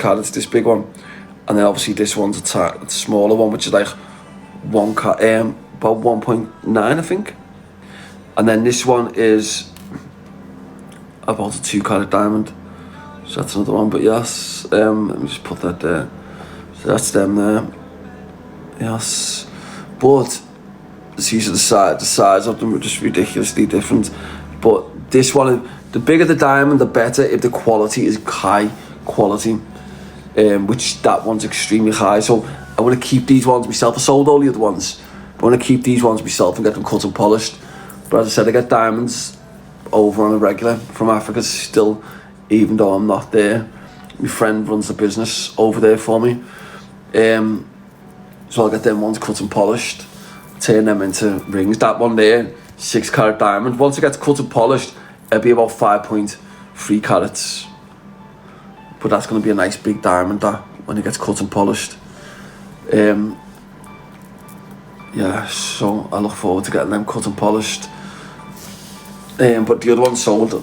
carats, this big one, and then obviously this one's a smaller one, which is like about 1.9, I think, and then this one is about a 2 carat diamond. So that's another one, but yes, let me just put that there. So that's them there. Yes, but these are the size of them are just ridiculously different. But this one, the bigger the diamond, the better if the quality is high quality, which that one's extremely high. So I want to keep these ones myself. I sold all the other ones, but I want to keep these ones myself and get them cut and polished. But as I said, I get diamonds over on a regular from Africa still, even though I'm not there. My friend runs the business over there for me. So I'll get them ones cut and polished, turn them into rings. That one there, 6 carat diamond. Once it gets cut and polished, it'll be about 5.3 carats. But that's going to be a nice big diamond that when it gets cut and polished. Yeah, so I look forward to getting them cut and polished. But the other one sold.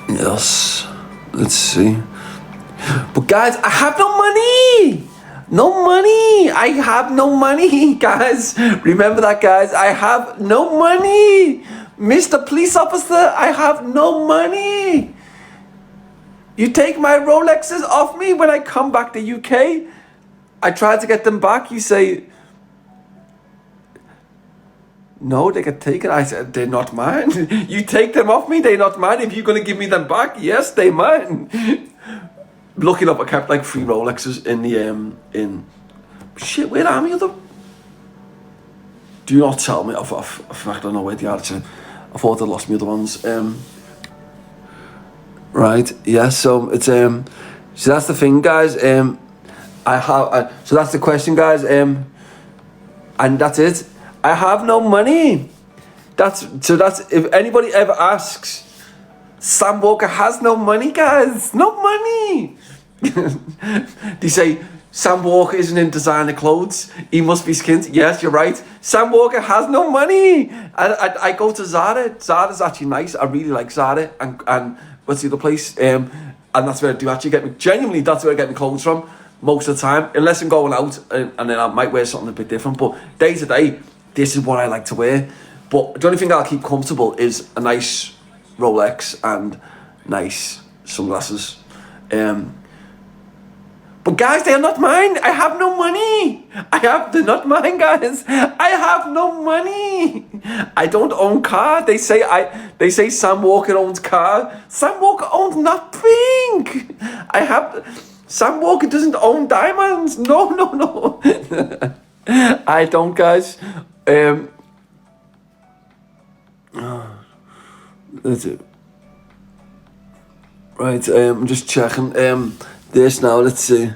Yes, let's see. But guys, I have no money. No money. I have no money, guys. Remember that, guys. I have no money. Mr. Police Officer, I have no money. You take my Rolexes off me when I come back to UK. I try to get them back. You say, no, they can take it. I said, they're not mine. You take them off me, they're not mine. If you're going to give me them back, yes, they're mine. Looking up, I kept like 3 Rolexes in the, shit, where are my other? Do not tell me. I don't know where they are actually. I thought I lost my other ones. Right, yeah, so it's, so that's the thing, guys. So that's the question, guys. And that's it. I have no money. That's if anybody ever asks, Sam Walker has no money, guys. No money. They say Sam Walker isn't in designer clothes. He must be skint. Yes, you're right. Sam Walker has no money. I go to Zara. Zara's actually nice. I really like Zara. And what's the other place? And that's where I do actually get me. Genuinely, that's where I get my clothes from most of the time. Unless I'm going out and then I might wear something a bit different. But day to day, this is what I like to wear. But the only thing I'll keep comfortable is a nice Rolex and nice sunglasses. But guys, they're not mine. I have no money. They're not mine, guys. I have no money. I don't own car. They say Sam Walker owns car. Sam Walker owns nothing. Sam Walker doesn't own diamonds. No. I don't, guys. That's it. Right, I'm just checking this now. Let's see.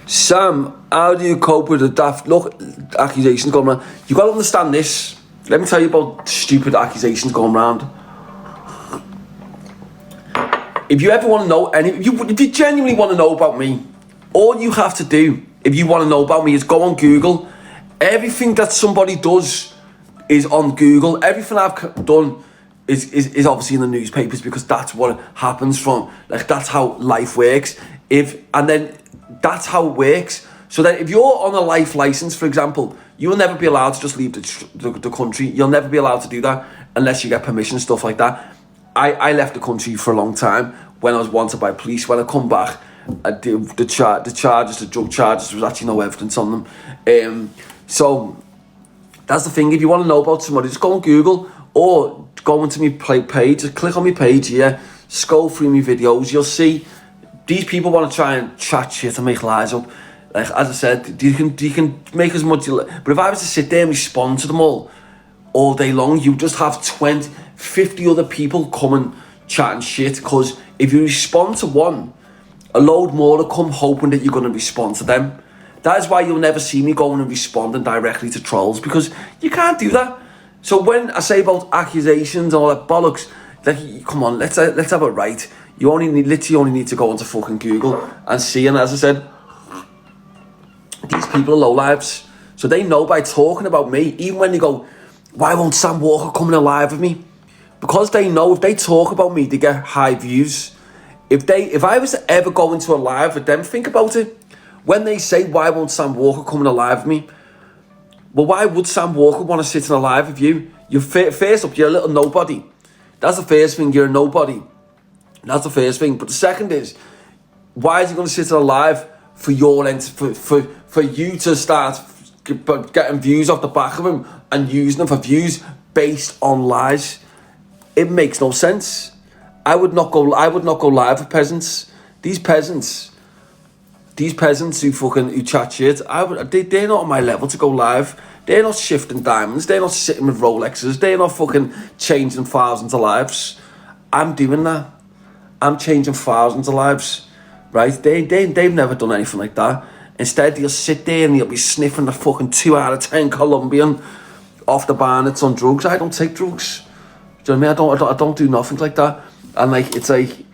Sam, how do you cope with the daft accusations going around? You got to understand this. Let me tell you about stupid accusations going around. If you ever want to know if you genuinely want to know about me, all you have to do, if you want to know about me, is go on Google. Everything that somebody does is on Google. Everything I've done is obviously in the newspapers because that's what happens from. Like, that's how life works. And then that's how it works. So that if you're on a life license, for example, you'll never be allowed to just leave the country. You'll never be allowed to do that unless you get permission, stuff like that. I left the country for a long time when I was wanted by police. When I come back, the charges, the drug charges, there was actually no evidence on them. So that's the thing. If you want to know about somebody, just go on Google or go into my page. Just click on my page here, scroll through my videos. You'll see these people want to try and chat shit and make lies up. Like, as I said, you can make as much. But if I was to sit there and respond to them all day long, you just have 20, 50 other people coming chatting shit. Because if you respond to one, a load more will come hoping that you're going to respond to them. That is why you'll never see me going and responding directly to trolls, because you can't do that. So when I say about accusations and all that bollocks, like, come on, let's have it right. You literally only need to go onto fucking Google and see. And as I said, these people are lowlives. So they know by talking about me, even when they go, why won't Sam Walker come in alive with me? Because they know if they talk about me, they get high views. If I was to ever go into a live with them, think about it. When they say, why won't Sam Walker come in alive with me? Well, why would Sam Walker want to sit in a live with you? You're first up, you're a little nobody. That's the first thing, you're a nobody. That's the first thing. But the second is, why is he going to sit in a live for for you to start getting views off the back of him and using them for views based on lies? It makes no sense. I would not go live with peasants. These peasants who chat shit, they're not on my level to go live. They're not shifting diamonds. They're not sitting with Rolexes. They're not fucking changing thousands of lives. I'm doing that. I'm changing thousands of lives, right? They've never done anything like that. Instead, he'll sit there and he'll be sniffing the fucking 2 out of 10 Colombian off the bar that's on drugs. I don't take drugs. Do you know what I mean? I don't do nothing like that. And like, it's like,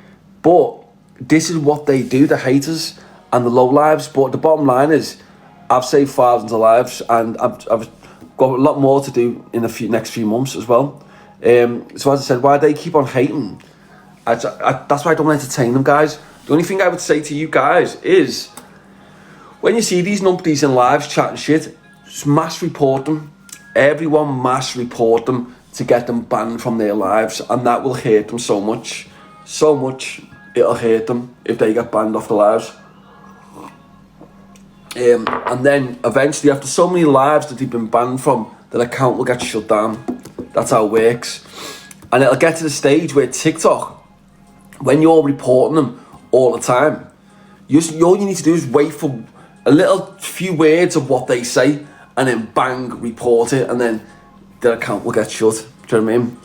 but this is what they do, the haters and the low lives. But the bottom line is, I've saved thousands of lives, and I've got a lot more to do in the next few months as well. So as I said, why they keep on hating, that's why I don't entertain them, guys. The only thing I would say to you guys is, when you see these numpties in lives chatting shit, just mass report them. Everyone mass report them to get them banned from their lives, and that will hurt them so much. So much it'll hurt them if they get banned off the lives. And then eventually, after so many lives that they've been banned from, their account will get shut down. That's how it works. And it'll get to the stage where TikTok, when you're reporting them all the time, all you need to do is wait for a little few words of what they say, and then bang, report it, and then their account will get shut. Do you know what I mean?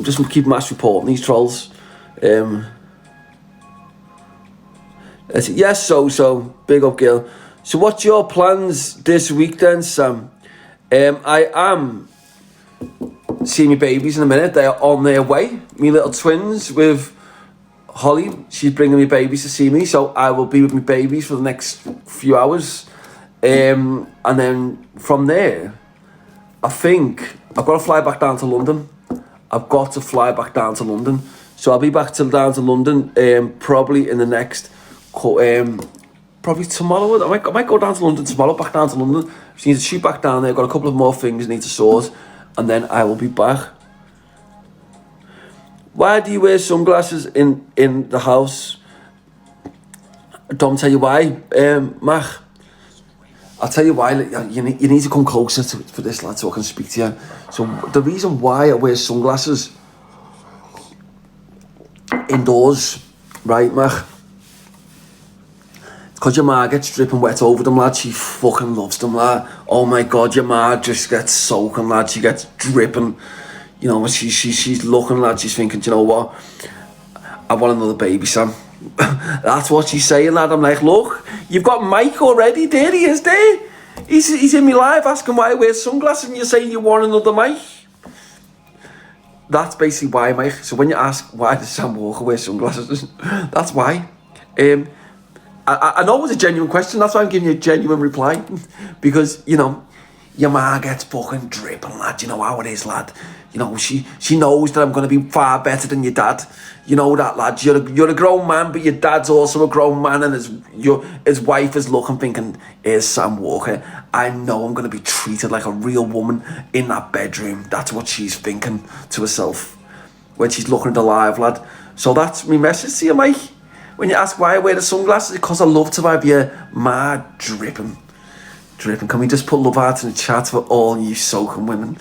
Just keep mass reporting these trolls. Yes, so big up, Gil. So what's your plans this week then, Sam? I am seeing my babies in a minute. They are on their way. Me little twins with Holly. She's bringing me babies to see me, so I will be with my babies for the next few hours. And then from there, I think I've got to fly back down to London. So I'll be back down to London probably in the next... probably tomorrow. I might go down to London tomorrow, back down to London. Just need to shoot back down there. Got a couple of more things I need to sort, and then I will be back. Why do you wear sunglasses in the house? Don't tell you why, Mach. I'll tell you why. You need to come closer for this, lad, so I can speak to you. So the reason why I wear sunglasses indoors, right, Mach? Because your ma gets dripping wet over them, lad. She fucking loves them, lad. Oh my God, your ma just gets soaking, lad. She gets dripping. You know, she's looking, lad. She's thinking, do you know what? I want another baby, Sam. That's what she's saying, lad. I'm like, look, you've got Mike already. There he is, there. He's in my live asking why I wear sunglasses, and you're saying you want another Mike. That's basically why, Mike. So when you ask why does Sam Walker wear sunglasses, that's why. I know it was a genuine question, that's why I'm giving you a genuine reply. Because, you know, your ma gets fucking dripping, lad. You know how it is, lad. You know, she knows that I'm going to be far better than your dad. You know that, lad. You're a grown man, but your dad's also a grown man, and his wife is looking, thinking, here's Sam Walker. I know I'm going to be treated like a real woman in that bedroom. That's what she's thinking to herself when she's looking at the live, lad. So that's my message to you, Mike. When you ask why I wear the sunglasses, because I love to have your ma dripping. Can we just put love hearts in the chat for all you soaking women?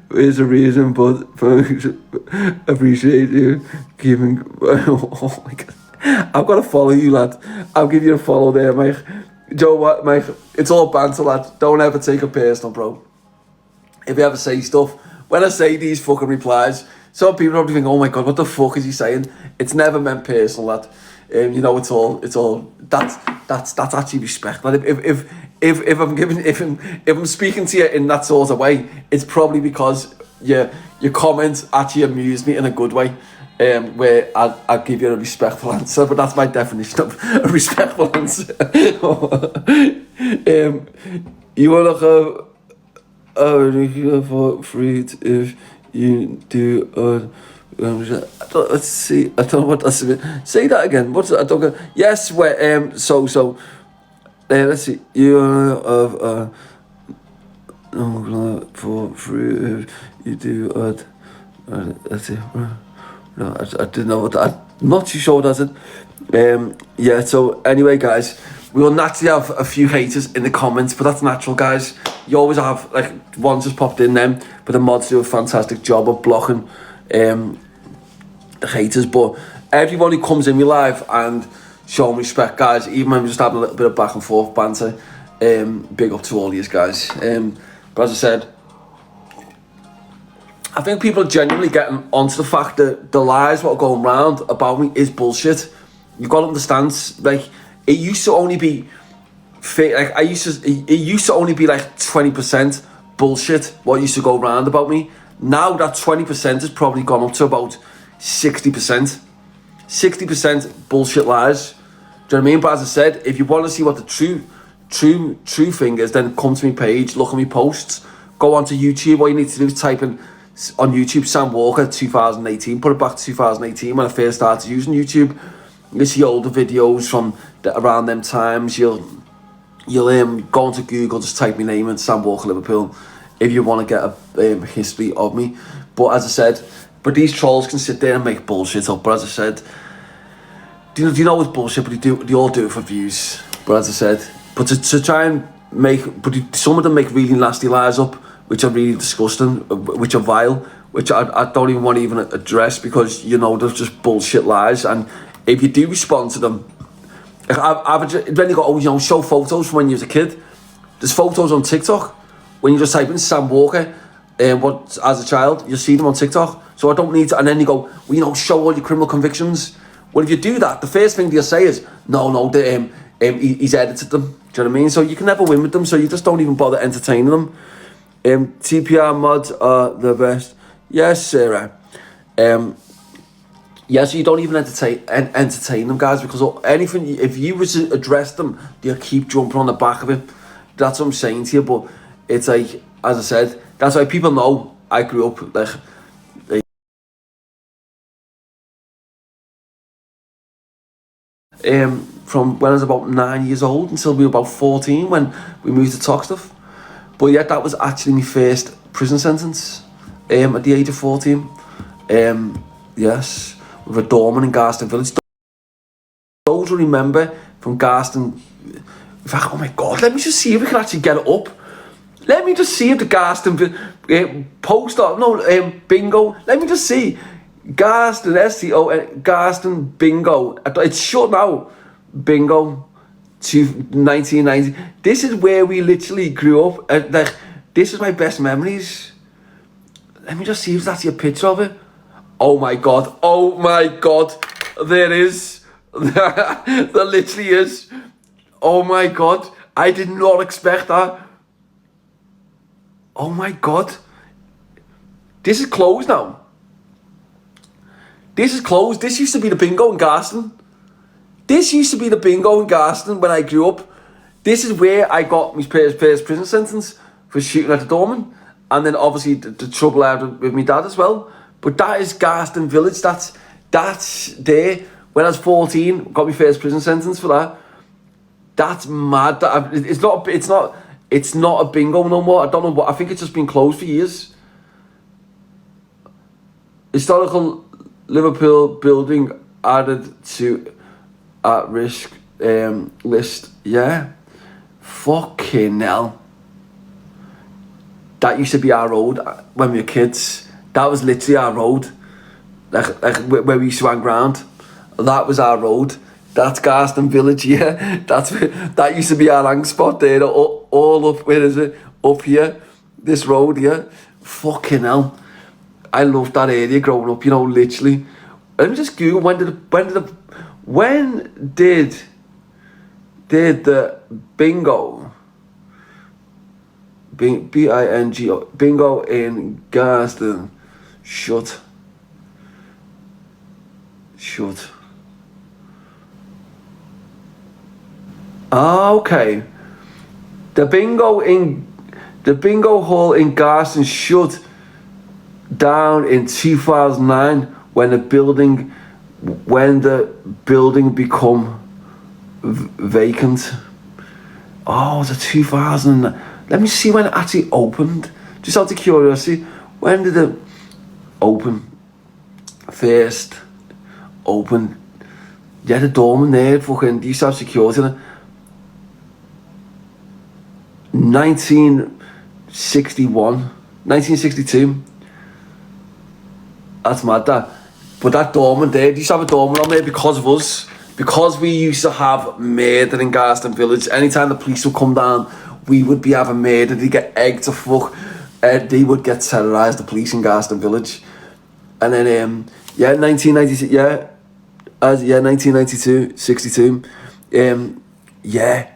There's a reason, but appreciate you giving. Oh my God. I've got to follow you, lad. I'll give you a follow there, Mike. Joe, what, Mike? It's all banter, lad. Don't ever take it personal, bro. If you ever say stuff, when I say these fucking replies, some people probably think, oh my God, what the fuck is he saying? It's never meant personal, lad. You know, it's all that's actually respect. Like if I'm speaking to you in that sort of way, it's probably because your comments actually amuse me in a good way. Where I'll give you a respectful answer, but that's my definition of a respectful answer. You want to have for free if you do. Let's see. I don't know what that's. Say that again. What's I don't. Yes. Where so. Let's see. You have for free if you do. Let's see. No, I didn't know what that. I'm not too sure what that's it. Yeah. So anyway, guys, we will naturally have a few haters in the comments, but that's natural, guys. You always have like ones just popped in them, but the mods do a fantastic job of blocking the haters. But everyone who comes in my live and show me respect, guys, even when we're just having a little bit of back and forth banter, big up to all these guys. But as I said, I think people are genuinely getting onto the fact that the lies what are going around about me is bullshit. You've got to understand, like, it used to only be fake. Like, it used to only be like 20% bullshit what used to go around about me. Now that 20% has probably gone up to about 60%. 60% bullshit lies. Do you know what I mean? But as I said, if you want to see what the true thing is, then come to my page, look at my posts, go onto YouTube. All you need to do is type in on YouTube samwalker 2018. Put it back to 2018 when I first started using YouTube. You see older videos from around them times. You'll go onto Google, just type my name in samwalker Liverpool if you want to get a history of me. But as I said, but these trolls can sit there and make bullshit up. But as I said, do you know it's bullshit? But they all do it for views. But as I said, but to try and make, but some of them make really nasty lies up, which are really disgusting, which are vile, which I don't even want to even address, because you know they're just bullshit lies. And if you do respond to them, like then you got show photos from when you was a kid. There's photos on TikTok when you just type in Sam Walker, what as a child, you'll see them on TikTok. So I don't need to. And then you go, well, show all your criminal convictions. Well, if you do that, the first thing they'll say is, no, he's edited them. Do you know what I mean? So you can never win with them. So you just don't even bother entertaining them. TPR mods are the best. Yes, Sarah. Yeah, so you don't even entertain them, guys, because anything, if you was to address them, they'll keep jumping on the back of it. That's what I'm saying to you. But it's like, as I said, that's why people know I grew up like from when I was about 9 years old until we were about 14 when we moved to Toxteth. But yeah, that was actually my first prison sentence at the age of 14. Yes, with a doorman in Garston Village. Those will remember from Garston. In fact, oh my God, let me just see if we can actually get it up. Let me just see if the Garston bingo. Let me just see. Garston, STO, Garston bingo. It's shut now. Bingo. To 1990. This is where we literally grew up. Like, this is my best memories. Let me just see if that's a picture of it. Oh my God. There is. There literally is. Oh my God. I did not expect that. Oh my God. This is closed now. This is closed. This used to be the bingo in Garston. This used to be the bingo in Garston when I grew up. This is where I got my first prison sentence for shooting at the doorman. And then obviously the trouble I had with my dad as well. But that is Garston Village. That's there. When I was 14, got my first prison sentence for that. That's mad. It's not a bingo no more. I don't know what. I think it's just been closed for years. Historical Liverpool building added to at-risk list. Yeah. Fucking hell. That used to be our road when we were kids. That was literally our road. Like where we used to hang around. That was our road. That's Garston Village, yeah. That used to be our hang spot there. All up, where is it? Up here. This road, yeah. Fucking hell. I loved that area growing up, literally. Let me just Google when did when did the bingo B-I-N-G-O bingo in Garston shut? Okay. The bingo hall in Garston shut down in 2009 when the building become vacant. Oh, the 2000. Let me see when it actually opened. Just out of curiosity, when did it open? First open. Yeah, the doorman there, fucking, they used to have security in it. 1962. That's mad, that. But that doorman there, they used to have a doorman on there because of us. Because we used to have murder in Garston Village. Anytime the police would come down, we would be having murder. They'd get egged to fuck. They would get terrorised, the police in Garston Village. And then, 1996, 1992, 62. Yeah,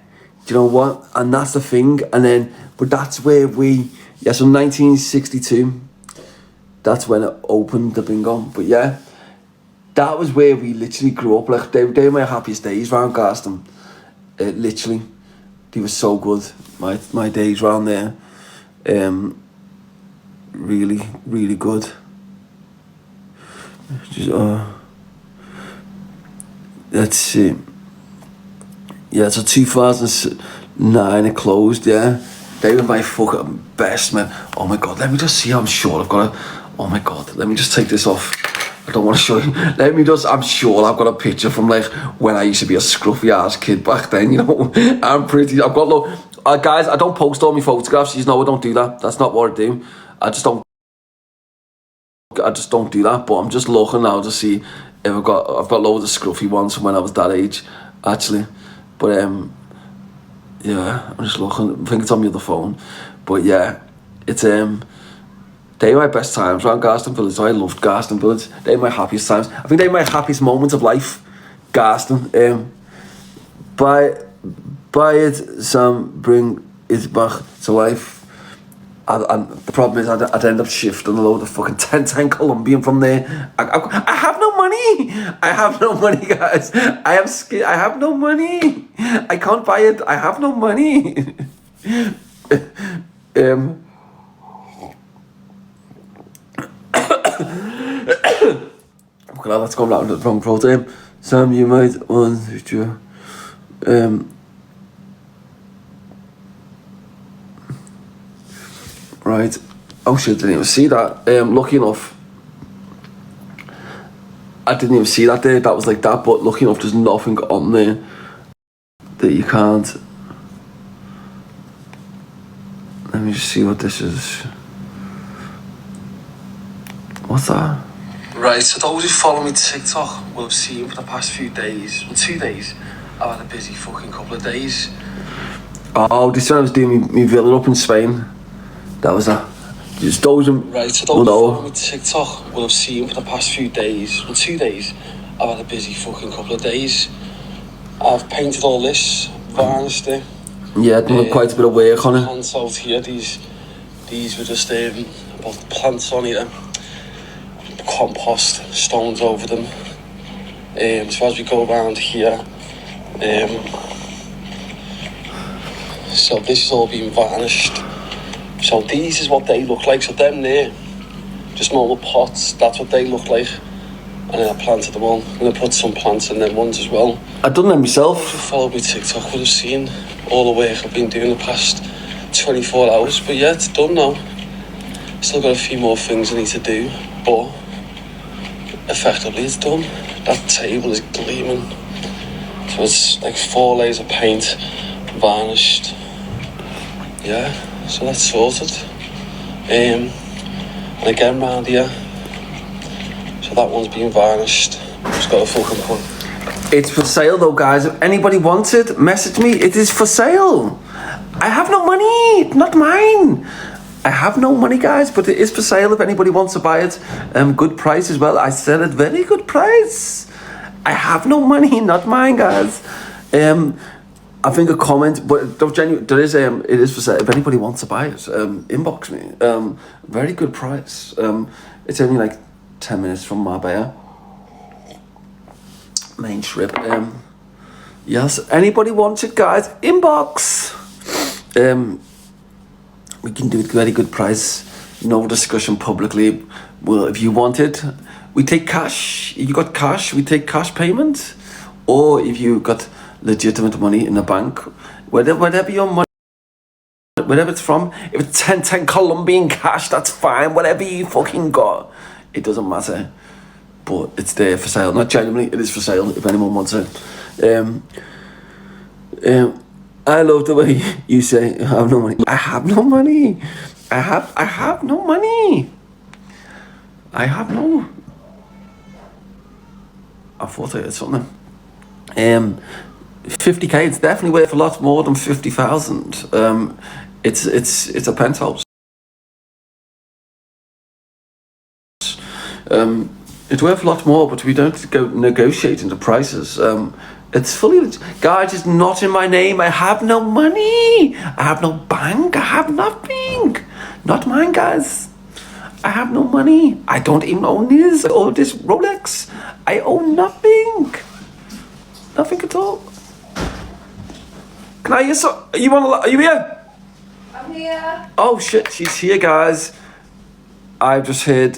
do you know what? And that's the thing. And then, but that's where so 1962, that's when it opened, the bingo. But yeah, that was where we literally grew up. Like, they were my happiest days around Garston. Literally, they were so good. My days around there, really, really good. Just, let's see. Yeah, so 2009 it closed. Yeah, they were my fucking best, man. Oh my god, let me just see. I'm sure I've got a. Oh my god, let me just take this off. I don't want to show you. I'm sure I've got a picture from like when I used to be a scruffy ass kid back then, you know. I've got guys, I don't post all my photographs. You know I don't do that. That's not what I do. I just don't do that. But I'm just looking now to see if I've got loads of scruffy ones from when I was that age, actually. But yeah, I'm just looking. I think it's on my other phone. But yeah, it's they were my best times around Garston Village. I loved Garston Village. They were my happiest times. I think they were my happiest moments of life. Garston. Buy it, Sam, bring it back to life. And the problem is I'd end up shifting a load of fucking 10 Colombian from there. I have no money. I have no money, guys. I have no money. I can't buy it. I have no money. Okay, let's go down to the wrong protein. Sam, you might want to right. Oh shit, I didn't even see that. Lucky enough, I didn't even see that there. That was like that, but lucky enough, there's nothing on there that you can't. Let me just see what this is. What's that? Right, so those who follow me TikTok will have seen for the past few days, well, 2 days, I've had a busy fucking couple of days. Oh, this time I was doing my villa up in Spain. That was that. Just those who... Right, so those who follow me TikTok will have seen for the past few days, well, 2 days, I've had a busy fucking couple of days. I've painted all this, varnished it. Yeah, done quite a bit of work on it. Plants out here, these were just about plants on here. Compost, stones over them. So as we go around here, so this is all being varnished. So these is what they look like. So them there, just normal pots, that's what they look like. And then I planted them all. I'm going to put some plants in them ones as well. I've done them myself. If you follow me TikTok would have seen all the work I've been doing the past 24 hours. But yeah, it's done now. Still got a few more things I need to do, but effectively it's done. That table is gleaming. So it's like 4 layers of paint, varnished. Yeah, so that's sorted. And again round here, so that one's been varnished. Just got a fucking put. It's for sale though, guys. If anybody wants it, message me. It is for sale. I have no money, not mine. I have no money, guys, but it is for sale if anybody wants to buy it. Good price as well. I sell it very good price. I have no money, not mine, guys. I think a comment, but there is it is for sale. If anybody wants to buy it, inbox me. Very good price. It's only like 10 minutes from Marbella. Main strip. Yes, anybody wants it, guys? Inbox. We can do it very good price. No discussion publicly. Well, if you want it, we take cash. If you got cash, we take cash payment. Or if you got legitimate money in the bank, whatever your money, whatever it's from, if it's 10 Colombian cash, that's fine. Whatever you fucking got, it doesn't matter. But it's there for sale. Not genuinely, it is for sale if anyone wants it. I love the way you say I have no money. I have no money. I have no money. I have no. I thought I had something. 50k. It's definitely worth a lot more than 50,000. It's a penthouse. It's worth a lot more, but we don't go negotiating the prices. It's fully, guys, it's not in my name. I have no money. I have no bank. I have nothing. Not mine, guys. I have no money. I don't even own this or this Rolex. I own nothing. Nothing at all. Can I hear so? Are you here? I'm here. Oh shit, she's here, guys. I've just heard